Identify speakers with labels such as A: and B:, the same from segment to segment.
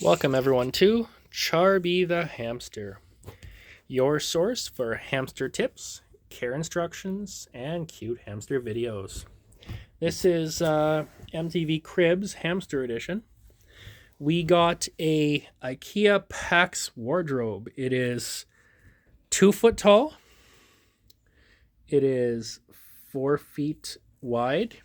A: Welcome everyone to Charby the Hamster, your source for hamster tips, care instructions, and cute hamster videos. This is MTV Cribs Hamster Edition. We got a IKEA Pax wardrobe. It is 2 foot tall. It is 4 feet wide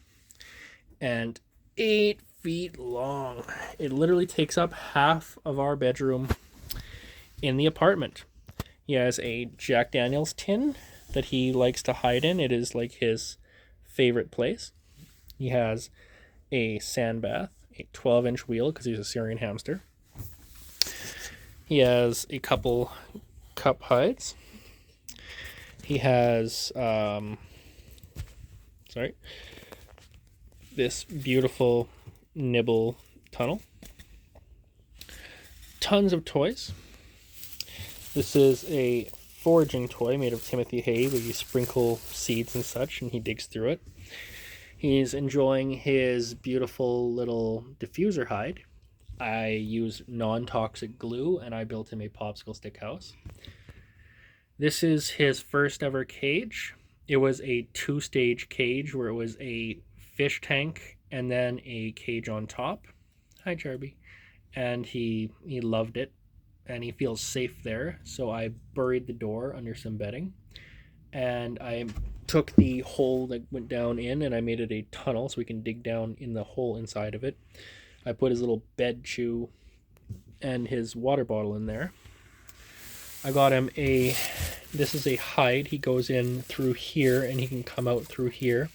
A: and 8 feet long. It literally takes up half of our bedroom in the apartment. He has a Jack Daniels tin that he likes to hide in. It is like his favorite place. He has a sand bath, a 12-inch wheel because he's a Syrian hamster. He has a couple cup hides. He has this beautiful nibble tunnel. Tons of toys. This is a foraging toy made of Timothy hay where you sprinkle seeds and such and he digs through it. He's enjoying his beautiful little diffuser hide. I use non-toxic glue and I built him a popsicle stick house. This is his first ever cage. It was a 2-stage cage where it was a fish tank and then a cage on top. Hi, Charby. And he loved it and he feels safe there. So I buried the door under some bedding and I took the hole that went down in and I made it a tunnel so we can dig down in the hole inside of it. I put his little bed chew and his water bottle in there. I got him this is a hide. He goes in through here and he can come out through here.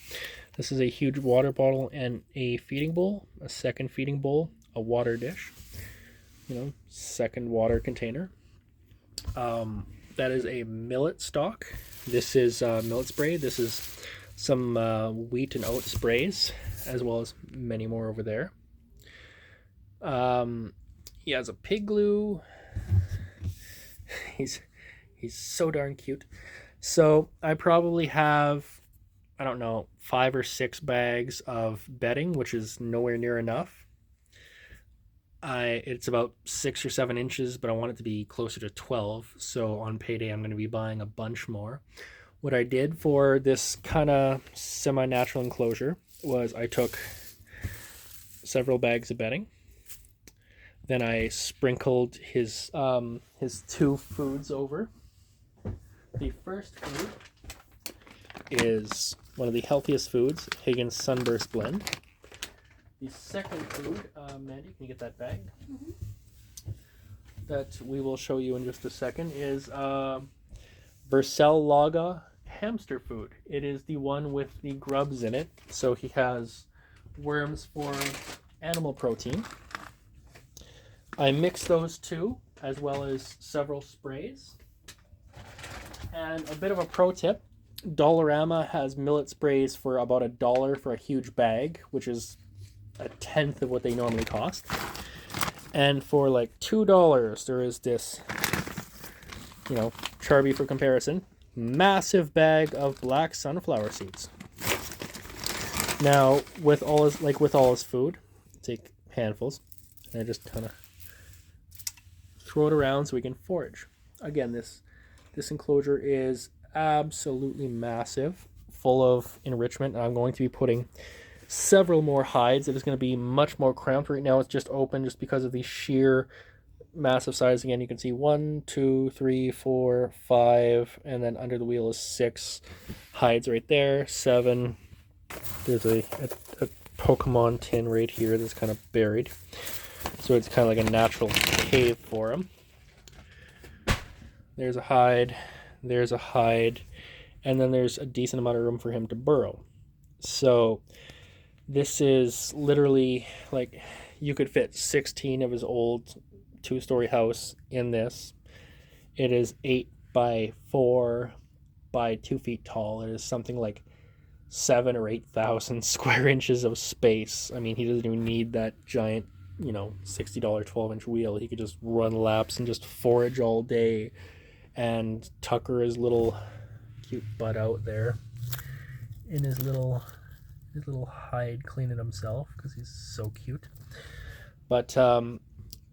A: This is a huge water bottle and a feeding bowl, a second feeding bowl, a water dish, second water container. That is a millet stalk. This is millet spray. This is some wheat and oat sprays, as well as many more over there. He has a pig glue. He's so darn cute. So I probably have, 5 or 6 bags of bedding, which is nowhere near enough. It's about 6 or 7 inches, but I want it to be closer to 12. So on payday, I'm going to be buying a bunch more. What I did for this kind of semi-natural enclosure was I took several bags of bedding. Then I sprinkled his 2 foods over. The first food is one of the healthiest foods, Higgins Sunburst Blend. The second food, Mandy, can you get that bag? Mm-hmm. That we will show you in just a second is Vercel Laga hamster food. It is the one with the grubs in it. So he has worms for animal protein. I mix those two, as well as several sprays. And a bit of a pro tip, Dollarama has millet sprays for about $1 for a huge bag, which is a tenth of what they normally cost. And for like $2, there is this, Charby for comparison, massive bag of black sunflower seeds. Now, with all his food, take handfuls, and I just kind of throw it around so we can forage. Again, this enclosure is absolutely massive, full of enrichment. I'm going to be putting several more hides. It is going to be much more cramped. Right now it's just open just because of the sheer massive size. Again, you can see 1, 2, 3, 4, 5, and then under the wheel is 6 hides right there. 7. There's a Pokemon tin right here that's kind of buried. So it's kind of like a natural cave for him. There's a hide, there's a hide, and then there's a decent amount of room for him to burrow. So this is literally like you could fit 16 of his old 2-story house in this. It is 8 by 4 by 2 feet tall. It is something like 7 or 8,000 square inches of space. I mean, he doesn't even need that giant, $60 12-inch wheel. He could just run laps and just forage all day and tucker his little cute butt out there in his little hide cleaning himself because he's so cute. But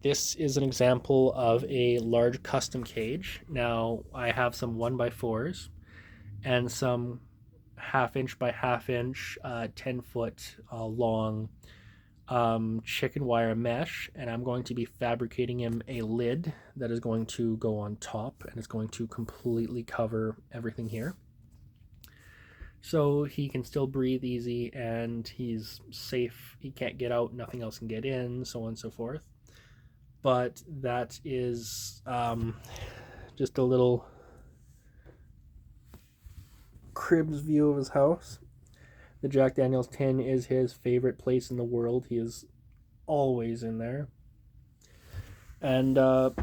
A: This is an example of a large custom cage. Now I have some 1x4s and some half inch by half inch, 10-foot long chicken wire mesh, and I'm going to be fabricating him a lid that is going to go on top and it's going to completely cover everything here. So he can still breathe easy and he's safe. He can't get out, nothing else can get in, so on and so forth. But that is just a little cribs view of his house. The Jack Daniels tin is his favorite place in the world. He is always in there. And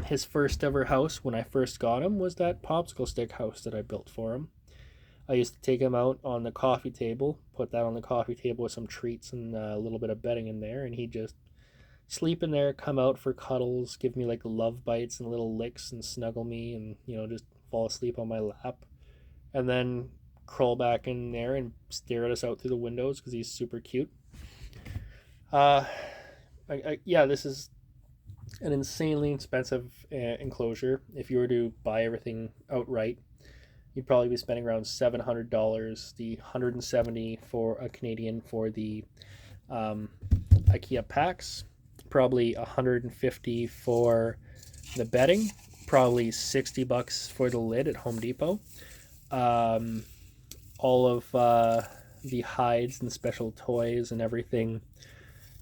A: his first ever house when I first got him was that popsicle stick house that I built for him. I used to take him out on the coffee table, put that on the coffee table with some treats and a little bit of bedding in there, and he'd just sleep in there, come out for cuddles, give me like love bites and little licks and snuggle me and, just fall asleep on my lap. And then crawl back in there and stare at us out through the windows because he's super cute. This is an insanely expensive enclosure. If you were to buy everything outright, you'd probably be spending around $700, the $170 for a Canadian for the IKEA packs, probably $150 for the bedding, probably $60 for the lid at Home Depot. All of the hides and special toys and everything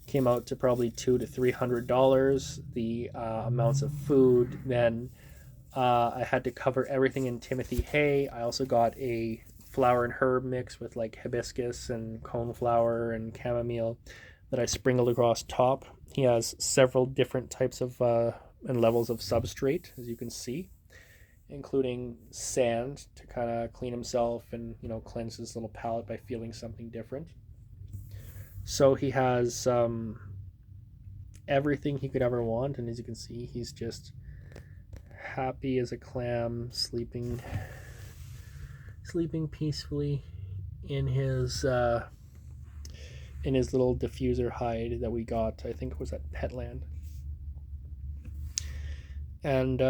A: came out to probably $200 to $300. The amounts of food, then I had to cover everything in Timothy hay. I also got a flower and herb mix with like hibiscus and coneflower and chamomile that I sprinkled across top. He has several different types of and levels of substrate, as you can see, including sand to kind of clean himself and cleanse his little palate by feeling something different. So he has everything he could ever want, and as you can see, he's just happy as a clam, sleeping peacefully in his little diffuser hide that we got. I think it was at Petland. And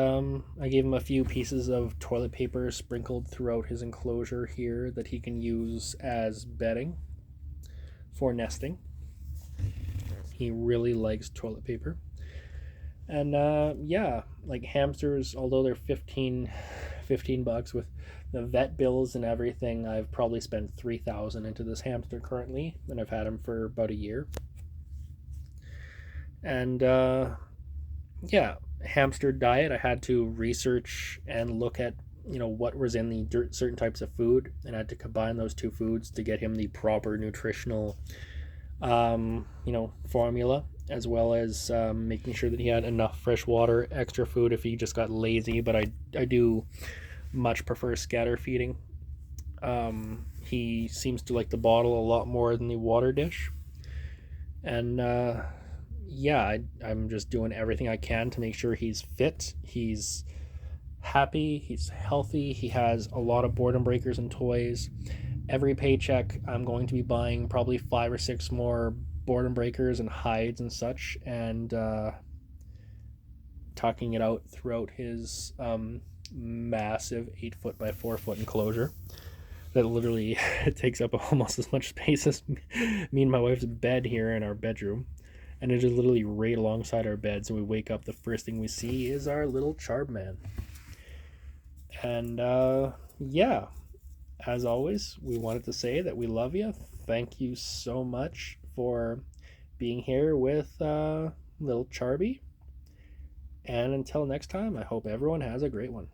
A: I gave him a few pieces of toilet paper sprinkled throughout his enclosure here that he can use as bedding for nesting. He really likes toilet paper. And like hamsters, although they're $15 with the vet bills and everything, I've probably spent $3,000 into this hamster currently, and I've had him for about a year. And hamster diet, I had to research and look at what was in the certain types of food, and I had to combine those two foods to get him the proper nutritional formula, as well as making sure that he had enough fresh water, extra food if he just got lazy, but I do much prefer scatter feeding. He seems to like the bottle a lot more than the water dish. And I'm just doing everything I can to make sure he's fit, he's happy, he's healthy. He has a lot of boredom breakers and toys. Every paycheck, I'm going to be buying probably 5 or 6 more boredom breakers and hides and such, and tucking it out throughout his massive 8-foot by 4-foot enclosure that literally takes up almost as much space as me and my wife's bed here in our bedroom. And it is literally right alongside our bed, so we wake up, the first thing we see is our little Charb Man. And as always, we wanted to say that we love you. Thank you so much for being here with little Charby. And until next time, I hope everyone has a great one.